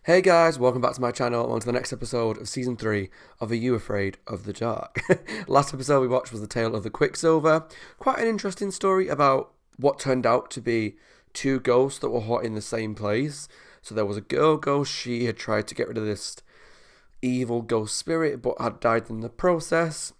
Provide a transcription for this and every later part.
Hey guys, welcome back to my channel. On to the next episode of Season 3 of Are You Afraid of the Dark? Last episode we watched was the tale of the Quicksilver. Quite an interesting story about what turned out to be two ghosts that were hot in the same place. So there was a girl ghost, she had tried to get rid of this evil ghost spirit but had died in the process.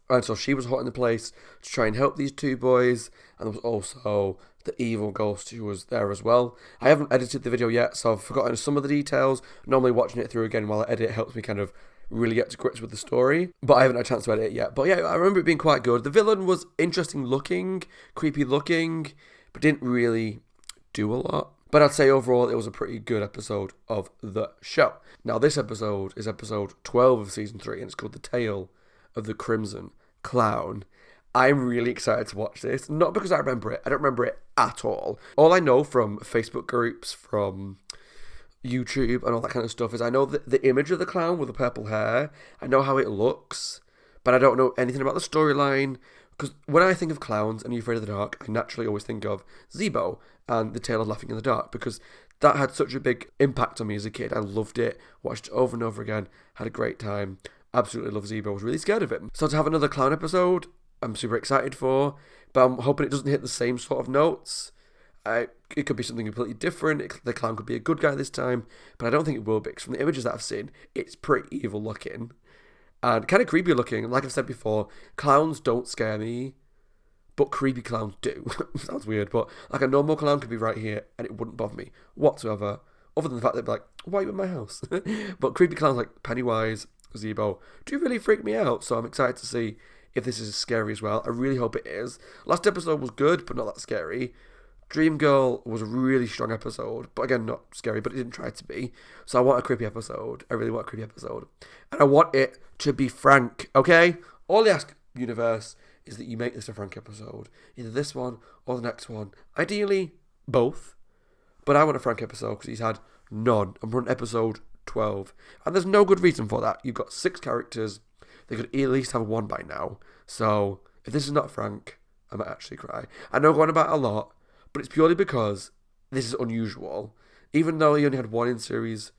And so she was hot in the place to try and help these two boys. And there was also the evil ghost who was there as well. I haven't edited the video yet, so I've forgotten some of the details. Normally watching it through again while I edit helps me kind of really get to grips with the story. But I haven't had a chance to edit it yet. But yeah, I remember it being quite good. The villain was interesting looking, creepy looking, but didn't really do a lot. But I'd say overall it was a pretty good episode of the show. Now this episode is episode 12 of season 3 and it's called The Tale of the Crimson Clown. I'm really excited to watch this, not because I remember it. I don't remember it at all. All I know from Facebook groups, from YouTube and all that kind of stuff is I know the image of the clown with the purple hair. I know how it looks, but I don't know anything about the storyline. Because when I think of clowns and Are You Afraid of the Dark, I naturally always think of Zebo and The Tale of Laughing in the Dark, because that had such a big impact on me as a kid. I loved it, watched it over and over again, had a great time. Absolutely love Zebo. I was really scared of him. So to have another clown episode, I'm super excited for, but I'm hoping it doesn't hit the same sort of notes. It could be something completely different. The clown could be a good guy this time, but I don't think it will be, because from the images that I've seen, it's pretty evil looking and kind of creepy looking. Like I've said before, clowns don't scare me, but creepy clowns do. Sounds weird, but like a normal clown could be right here and it wouldn't bother me whatsoever, other than the fact they'd be like, why are you in my house? But creepy clowns like Pennywise, Zebo do really freak me out, so I'm excited to see if this is scary as well. I really hope it is. Last episode was good, but not that scary. Dream Girl was a really strong episode, but again, not scary, but it didn't try to be. So I want a creepy episode. I really want a creepy episode. And I want it to be Frank, okay? All I ask, universe, is that you make this a Frank episode. Either this one or the next one. Ideally, both. But I want a Frank episode because he's had none. And we're on episode 12. And there's no good reason for that. You've got 6 characters. They could at least have one by now. So, if this is not Frank, I might actually cry. I know I'm going about a lot, but it's purely because this is unusual. Even though he only had 1 in series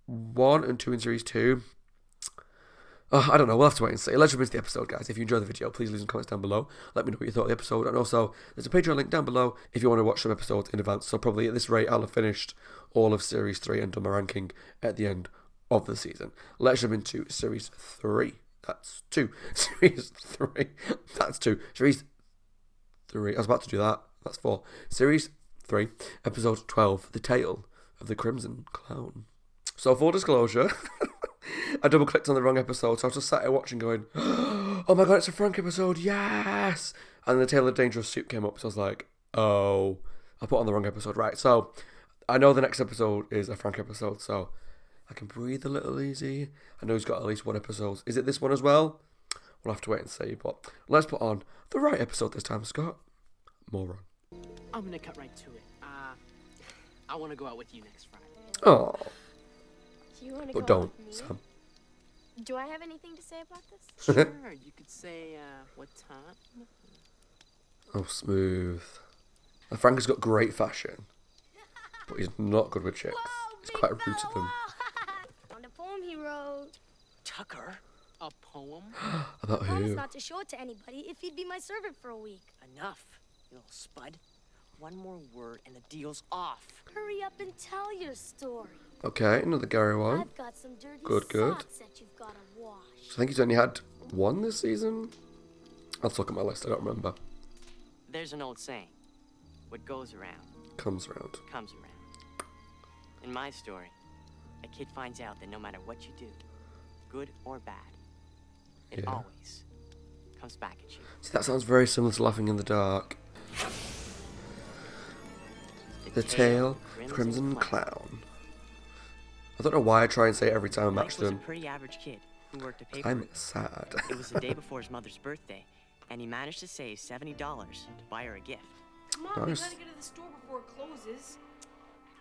1 and 2 in series 2. I don't know, we'll have to wait and see. Let's jump into the episode, guys. If you enjoyed the video, please leave some comments down below. Let me know what you thought of the episode. And also, there's a Patreon link down below if you want to watch some episodes in advance. So probably at this rate, I'll have finished all of series 3 and done my ranking at the end of the season. Let's jump into series 3. That's 2. Series 3. That's 2. Series 3. I was about to do that. That's 4. Series 3. Episode 12. The Tale of the Crimson Clown. So, full disclosure, I double clicked on the wrong episode. So I was just sat here watching going, oh my god, it's a Frank episode. Yes. And the Tale of the Dangerous Soup came up. So I was like, oh, I put on the wrong episode. Right. So I know the next episode is a Frank episode. So I can breathe a little easy. I know he's got at least 1 episode. Is it this one as well? We'll have to wait and see. But let's put on the right episode this time, Scott. Moron. I'm gonna cut right to it. I want to go out with you next Friday. Oh, You want to but go don't, out with me? Sam. Do I have anything to say about this? Sure, you could say, what time? Oh, smooth. Now, Frank has got great fashion, but he's not good with chicks. He's quite rude to them. On the poem he wrote. Tucker, a poem? About Promise who? not to show it to anybody if he'd be my servant for a week. Enough, you little spud. One more word and the deal's off. Hurry up and tell your story. Okay, another Gary one. I've got some dirty Good. socks that you've got to wash. So I think he's only had 1 this season. I'll look at my list, I don't remember. There's an old saying. What goes around Comes around. comes around. In my story, a kid finds out that no matter what you do, good or bad, it Yeah. always comes back at you. See, that sounds very similar to Laughing in the Dark. The Tale of the Crimson Clown. I don't know why I try and say it every time I match Mike was a them. pretty average kid who worked a paper I'm route. sad. It was the day before his mother's birthday, and he managed to save $70 to buy her a gift. Come on, Nice. we gotta get to the store before it closes.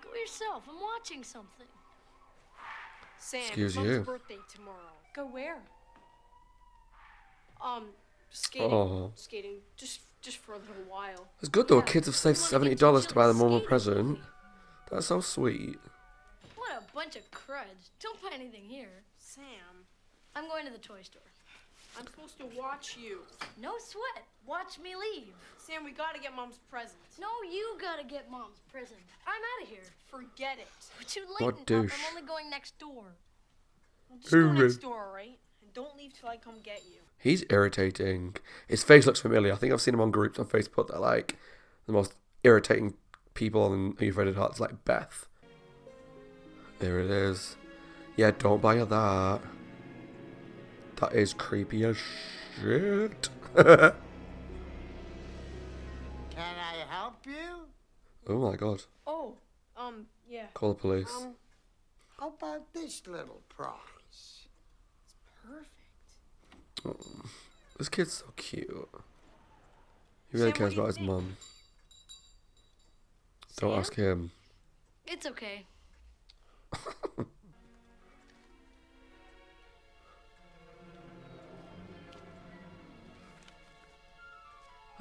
Go yourself. I'm watching something. Sam, Excuse Mom's you. birthday tomorrow. Go where? Skating. Oh. Skating. Just for a little while. It's good though, Yeah, kids have saved we wanna get $70 to buy their mom a skating present. with me. That's so sweet. What a bunch of crud. Don't buy anything here. Sam, I'm going to the toy store. I'm supposed to watch you. No sweat. Watch me leave. Sam, we gotta get Mom's present. No, you gotta get Mom's present. I'm out of here. Forget it. But too late, What Pop. douche. I'm only going next door. Well, just go Ooh. next door, all right? And don't leave till I come get you. He's irritating. His face looks familiar. I think I've seen him on groups on Facebook that are like the most irritating people on Are You Afraid of the Dark? It's like Beth. There it is. Yeah, don't buy her that. That is creepy as shit. Can I help you? Oh my god. Oh, yeah. Call the police. How about this little prize? Perfect. This kid's so cute. He really Sam, cares what do you about his think? mum. Don't Sam? ask him. It's okay.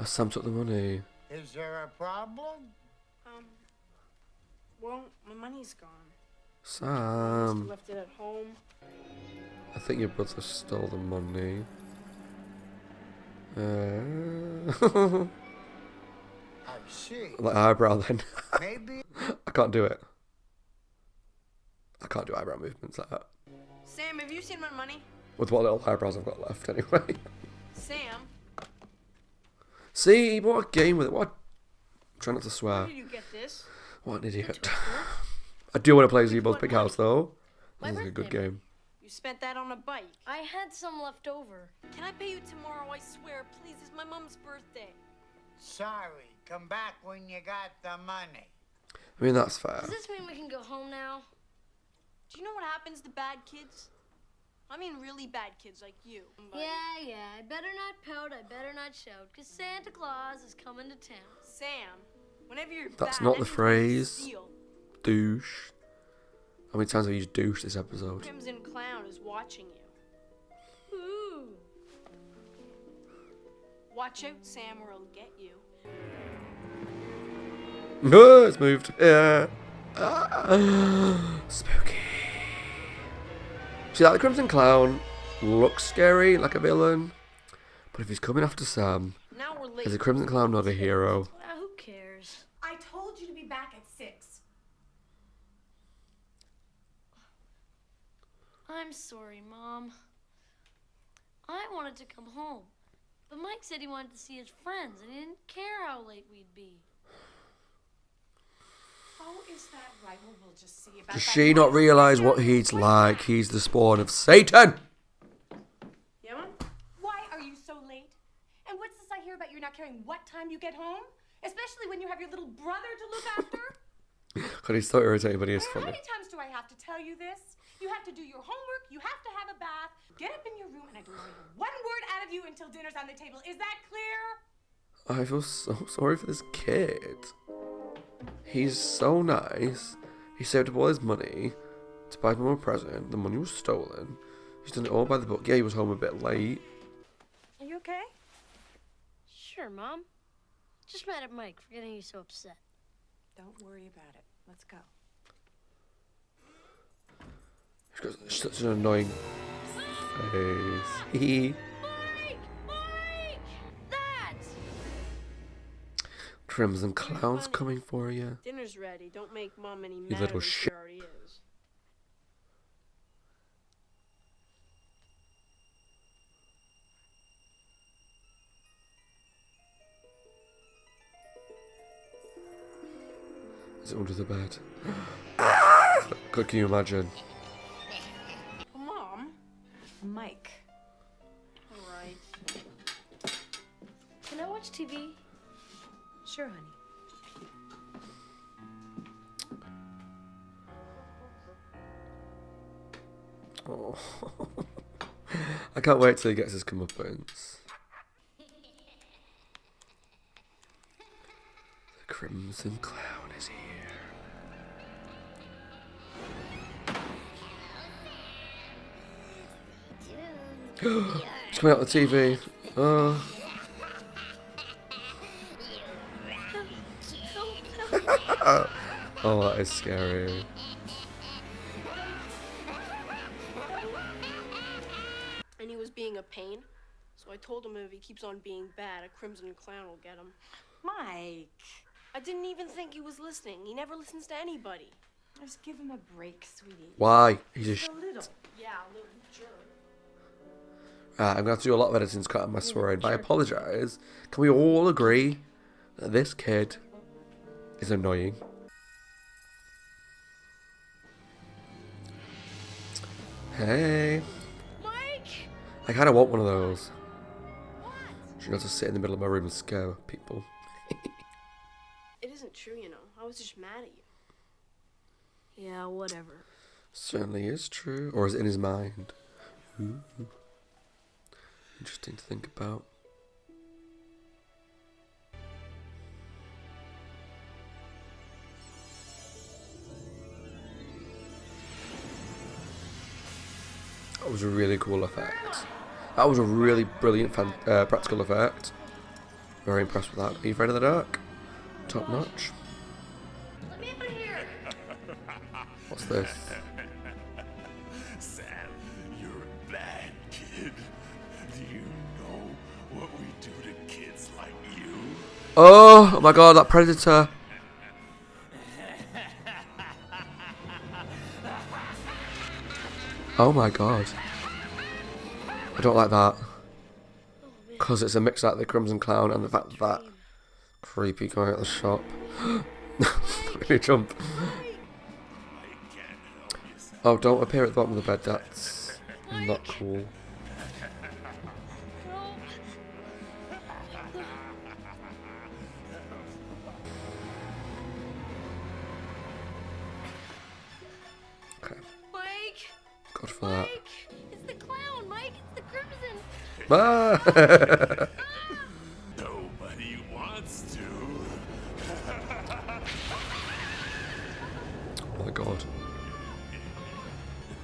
Sam took the money. Is there a problem? Well, my money's gone. Sam. Left it at home. I think your brother stole the money. I see. Like eyebrow then. Maybe I can't do it. I can't do eyebrow movements like that. Sam, have you seen my money? With what little eyebrows I've got left anyway. Sam, See, he bought a game with it. What? Try not to where swear. did you get this? What an idiot. Toy store? I do want to play With Zeebo's what Big money? House though. My This is a good birthday game. You spent that on a bike. I had some left over. Can I pay you tomorrow? I swear, please. It's my mom's birthday. sorry. Come back when you got the money. I mean, that's fair. Does this mean we can go home now? Do you know what happens to bad kids? I mean, really bad kids like you. Yeah. I better not pout. I better not shout. Because Santa Claus is coming to town. Sam, whenever you're That's bad, not that the means you phrase. steal. Douche. How many times have you used douche this episode? Crimson Clown is watching you. Ooh. Watch out, Sam, or he'll get you. No, it's moved. Yeah. Spooky. See, like the Crimson Clown looks scary, like a villain. But if he's coming after Sam, Now we're late. is the Crimson Clown not a hero? Who cares? I told you to be back at 6. I'm sorry, Mom. I wanted to come home. But Mike said he wanted to see his friends, and he didn't care how late we'd be. Oh, is that right? Well, we'll just see about Does that. she not realise what he's like? He's the spawn of Satan! Yeah, Mom? Why are you so late? And what's this I hear about you not caring what time you get home? Especially when you have your little brother to look after? God, he's so irritating, but he is How funny. many times do I have to tell you this? You have to do your homework, you have to have a bath, get up in your room, and I don't hear one word out of you until dinner's on the table. Is that clear? I feel so sorry for this kid. He's so nice. He saved up all his money to buy his mum a present. The money was stolen. He's done it all by the book. Yeah, he was home a bit late. Are you okay? Sure, Mom. Just mad at Mike for getting you so upset. Don't worry about it. Let's go. He's got such an annoying face. Mike! Mike! That! Crimson Clown's coming for you. Dinner's ready. Don't make Mom any You madder little than she shit. already is. Is it under the bed? God, can you imagine? Mom? Mike. All right. Can I watch TV? Sure, honey. Oh. I can't wait till he gets his comeuppance. The Crimson Clown is here. It's coming out the TV. Oh. Oh, that is scary. pain. So I told him if he keeps on being bad, a crimson clown will get him. Mike, I didn't even think he was listening. He never listens to anybody. just give him a break, sweetie. Why? He's Just a little. Yeah, a little jerk. I'm going to have to do a lot of editing to cut out my swearing, but I apologise. Can we all agree that this kid is annoying? Hey. Mike! I kind of want one of those. You know, to sit in the middle of my room and scare people. It isn't true, you know. I was just mad at you. Yeah, whatever. Certainly is true. Or is it in his mind? Ooh. Interesting to think about. That was a really cool effect. That was a really brilliant practical effect. Very impressed with that. Are you afraid of the dark? Top notch. Let me out of here. What's this? Sam, you're a bad kid. Do you know what we do to kids like you? Oh my god, that predator. Oh my god. I don't like that. Because it's a mix like the Crimson Clown and the fact that that creepy guy at the shop. Let me jump. Oh, don't appear at the bottom of the bed. That's not cool. Okay. Mike! God for that. Mike! It's the clown, Mike! It's the crimson! Ah! Nobody wants to. Oh my god.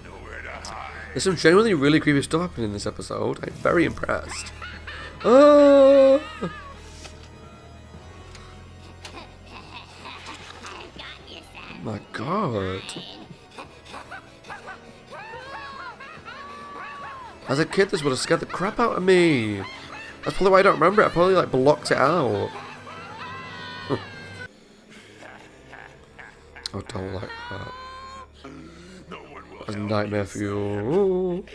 Nowhere to hide. There's some genuinely really creepy stuff happening in this episode. I'm very impressed. Ah! My god. As a kid, this would have scared the crap out of me. That's probably why I don't remember it. I probably like blocked it out. I don't like that. No one will That's a help nightmare you, for you.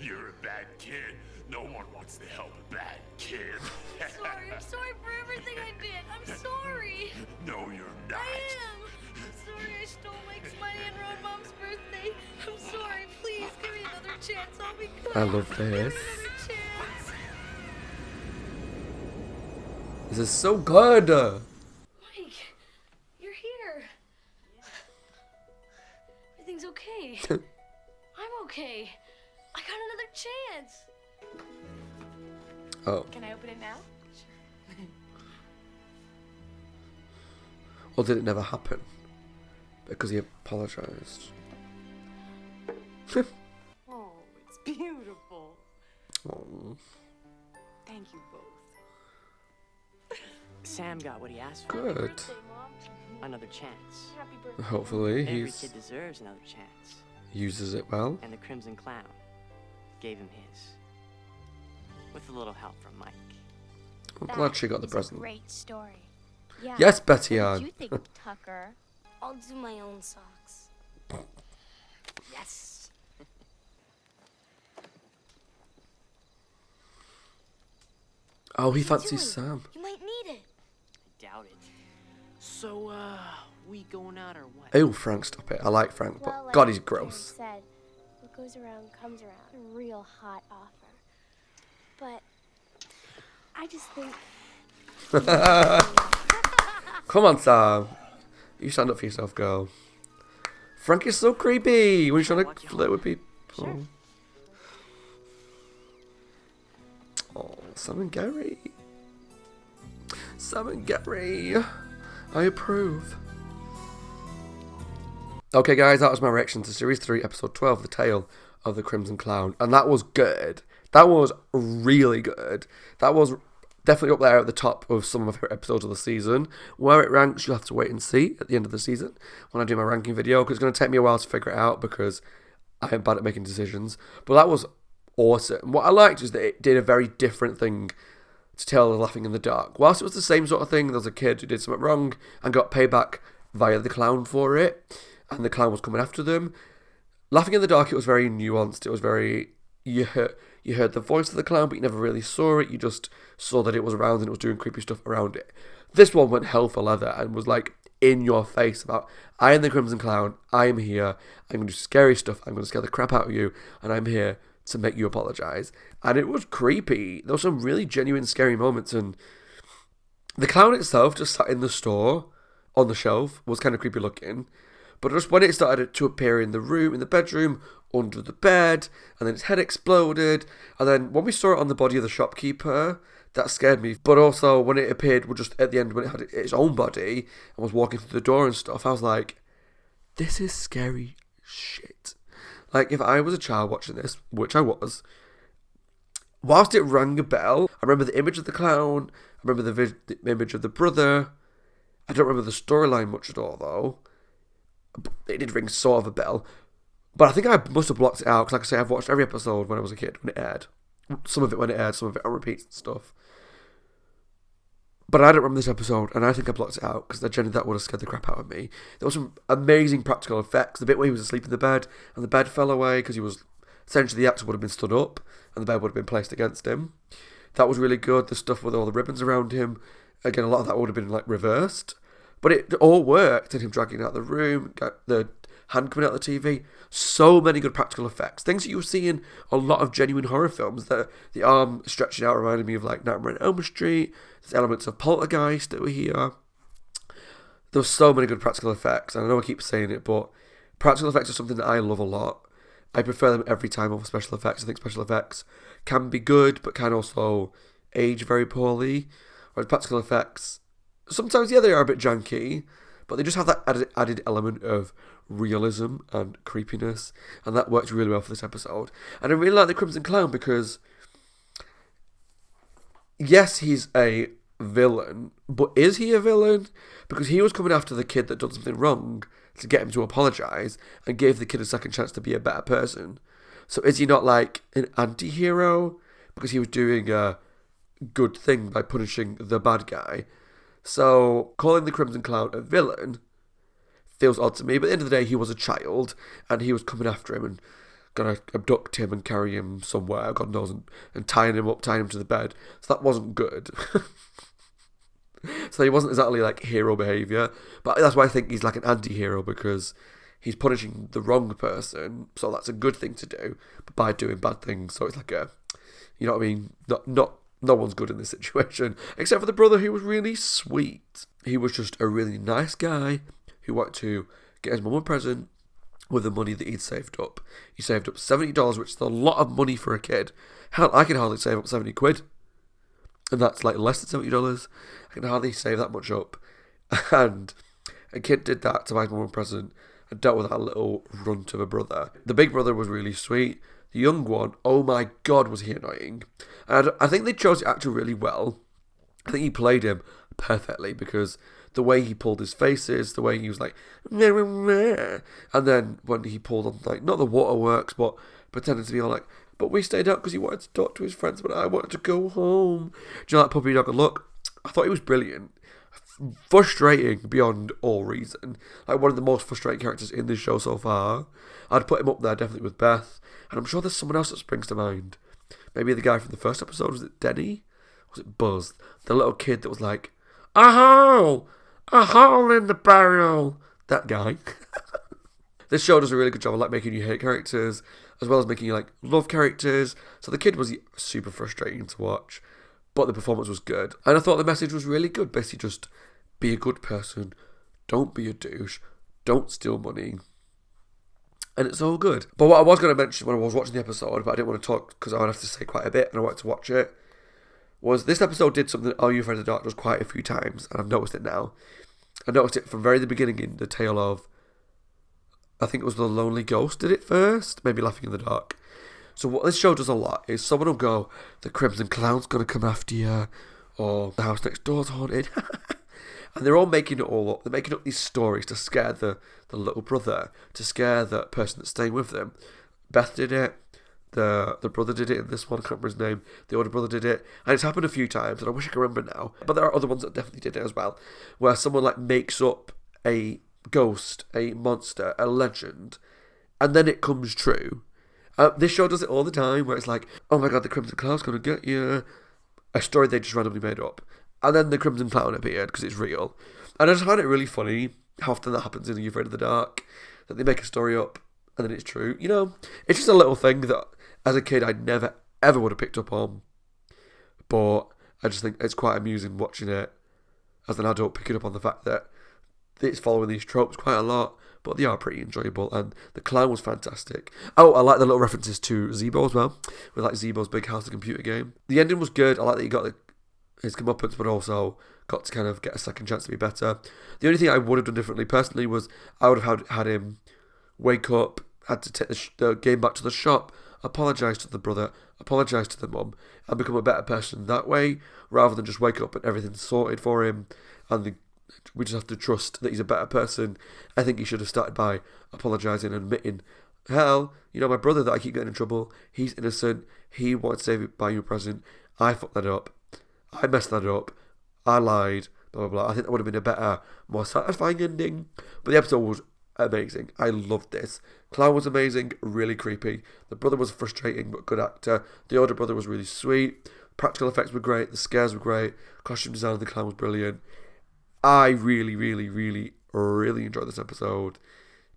You're a bad kid. No one wants to help a bad kid. I'm sorry for everything I did. I'm sorry. No, you're not. I am. I'm sorry I stole Mike's money and ruined Mom's birthday. I'm sorry. Please give me another chance. I'll be good. I love Give me this. another chance. This is so good. Mike, you're here. Everything's okay. I'm okay. I got another chance. Oh. Can I open it now? Or did it never happen? Because he apologised. Oh, it's beautiful. Oh. Thank you both. Sam got what he asked for. Good. Birthday, Mom. Another chance. Happy birthday. Hopefully Every he kid deserves another chance. uses it well. And the Crimson Clown gave him his. With a little help from Mike. I'm glad she got the That is present. A great story. Yeah. Yes, Betty What Ann. did you think, Tucker? I'll do my own socks. Yes! Oh, he fancies Sam. You might need it. I doubt it. So, we going out or what? Oh, Frank, stop it. I like Frank, but Well, like God, he's Karen gross. said, what goes around comes around. A real hot offer. But I just think Come on, Sam. You stand up for yourself, girl. Frank is so creepy when he's trying to flirt with people. Sure. Oh, Sam and Gary. Sam and Gary. I approve. Okay, guys, that was my reaction to Series 3, Episode 12, The Tale of the Crimson Clown. And that was good. That was really good. That was definitely up there at the top of some of my favourite episodes of the season. Where it ranks, you'll have to wait and see at the end of the season when I do my ranking video, because it's going to take me a while to figure it out because I am bad at making decisions. But that was awesome. What I liked is that it did a very different thing to Tale of Laughing in the Dark. Whilst it was the same sort of thing, there was a kid who did something wrong and got payback via the clown for it, and the clown was coming after them. Laughing in the Dark, it was very nuanced. It was very... You heard the voice of the clown, but you never really saw it. You just saw that it was around and it was doing creepy stuff around it. This one went hell for leather and was like in your face about, I am the Crimson Clown, I am here, I'm going to do scary stuff, I'm going to scare the crap out of you, and I'm here to make you apologise. And it was creepy. There were some really genuine scary moments, and the clown itself just sat in the store on the shelf, was kind of creepy looking. But just when it started to appear in the room, in the bedroom, under the bed, and then its head exploded, and then when we saw it on the body of the shopkeeper, that scared me. But also when it appeared just at the end, when it had its own body and was walking through the door and stuff, I was like, this is scary shit. Like, if I was a child watching this, which I was, whilst it rang a bell, I remember the image of the clown, I remember the image of the brother. I don't remember the storyline much at all, though. It did ring sort of a bell. But I think I must have blocked it out, because like I say, I've watched every episode when I was a kid, when it aired. Some of it when it aired, some of it on repeats and stuff. But I don't remember this episode, and I think I blocked it out, because genuinely that would have scared the crap out of me. There was some amazing practical effects. The bit where he was asleep in the bed, and the bed fell away, because he was... Essentially, the actor would have been stood up, and the bed would have been placed against him. That was really good. The stuff with all the ribbons around him, again, a lot of that would have been, like, reversed. But it all worked, and him dragging out the room, the hand coming out of the TV. So many good practical effects. Things that you see in a lot of genuine horror films. The arm stretching out reminded me of like Nightmare on Elm Street. There's elements of Poltergeist that were here. There were so many good practical effects. And I know I keep saying it, but practical effects are something that I love a lot. I prefer them every time over special effects. I think special effects can be good, but can also age very poorly. Whereas practical effects, sometimes, yeah, they are a bit janky, but they just have that added element of realism and creepiness, and that worked really well for this episode. And I really like the Crimson Clown because, yes, he's a villain, but is he a villain? Because he was coming after the kid that done something wrong to get him to apologise and gave the kid a second chance to be a better person. So is he not like an anti-hero because he was doing a good thing by punishing the bad guy? So calling the Crimson Clown a villain feels odd to me, but at the end of the day, he was a child, and he was coming after him and gonna abduct him and carry him somewhere, God knows, and tying him up, tying him to the bed. So that wasn't good. So he wasn't exactly like hero behaviour, but that's why I think he's like an anti-hero, because he's punishing the wrong person, so that's a good thing to do, but by doing bad things. So it's like a, you know what I mean? No one's good in this situation, except for the brother, who was really sweet. He was just a really nice guy who wanted to get his mum a present with the money that he'd saved up. He saved up $70, which is a lot of money for a kid. Hell, I can hardly save up 70 quid. And that's like less than $70. I can hardly save that much up. And a kid did that to buy his mum a present and dealt with that little runt of a brother. The big brother was really sweet. The young one, oh my God, was he annoying. And I think they chose the actor really well. I think he played him perfectly, because the way he pulled his faces, the way he was like, meh, meh, meh. And then when he pulled on, like, not the waterworks, but pretending to be all like, but we stayed out because he wanted to talk to his friends, but I wanted to go home. Do you know that puppy dog look? I thought he was brilliant. Frustrating beyond all reason. Like, one of the most frustrating characters in this show so far. I'd put him up there definitely with Beth. And I'm sure there's someone else that springs to mind. Maybe the guy from the first episode. Was it Denny? Or was it Buzz? The little kid that was like, a hole in the barrel. That guy. This show does a really good job of like making you hate characters, as well as making you like love characters. So the kid was super frustrating to watch, but the performance was good. And I thought the message was really good. Basically just be a good person, don't be a douche, don't steal money. And it's all good. But what I was going to mention when I was watching the episode, but I didn't want to talk because I would have to say quite a bit and I wanted to watch it, was this episode did something that Are You Afraid of the Dark does quite a few times, and I've noticed it now. I noticed it from very the beginning in the tale of, I think it was The Lonely Ghost did it first, maybe Laughing in the Dark. So what this show does a lot is someone will go, the Crimson Clown's going to come after you, or the house next door's haunted. And they're all making it all up. They're making up these stories to scare the little brother, to scare the person that's staying with them. Beth did it. The brother did it in this one, I can't remember his name. The older brother did it. And it's happened a few times, and I wish I could remember now. But there are other ones that definitely did it as well. Where someone like makes up a ghost, a monster, a legend, and then it comes true. This show does it all the time, where it's like, oh my god, the Crimson Cloud's gonna get you. A story they just randomly made up. And then the Crimson Clown appeared, because it's real. And I just find it really funny how often that happens in Are You Afraid of the Dark? That they make a story up, and then it's true. You know, it's just a little thing that, as a kid, I never, ever would have picked up on. But I just think it's quite amusing watching it as an adult, picking up on the fact that it's following these tropes quite a lot, but they are pretty enjoyable, and the clown was fantastic. Oh, I like the little references to Zebo as well, with like Zebo's Big House, the computer game. The ending was good. I like that he got his comeuppance, but also got to kind of get a second chance to be better. The only thing I would have done differently personally was I would have had him wake up, had to take the game back to the shop, apologise to the brother, apologise to the mum, and become a better person that way, rather than just wake up and everything's sorted for him, and we just have to trust that he's a better person. I think he should have started by apologising and admitting, hell, you know, my brother that I keep getting in trouble, he's innocent, he wanted to save it by you a present, I fucked that up, I messed that up, I lied, blah, blah, blah. I think that would have been a better, more satisfying ending. But the episode was amazing. I loved this. Clown was amazing, really creepy. The brother was frustrating, but good actor. The older brother was really sweet. Practical effects were great. The scares were great. Costume design of the clown was brilliant. I really, really, really, really enjoyed this episode.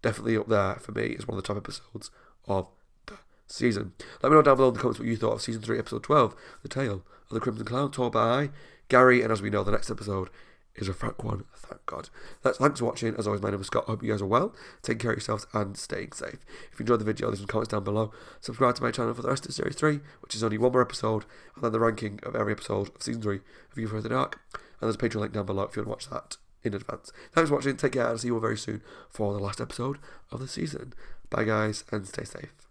Definitely up there for me as one of the top episodes of the season. Let me know down below in the comments what you thought of Season 3, Episode 12, The Tale of the Crimson Clown, told by Gary, and as we know, the next episode is a Frank one, thank God. Thanks for watching. As always, my name is Scott. I hope you guys are well, taking care of yourselves and staying safe. If you enjoyed the video, leave some comments down below. Subscribe to my channel for the rest of Series 3, which is only one more episode, and then the ranking of every episode of Season 3 of You Afraid of the Dark. And there's a Patreon link down below if you want to watch that in advance. Thanks for watching. Take care, and I'll see you all very soon for the last episode of the season. Bye, guys, and stay safe.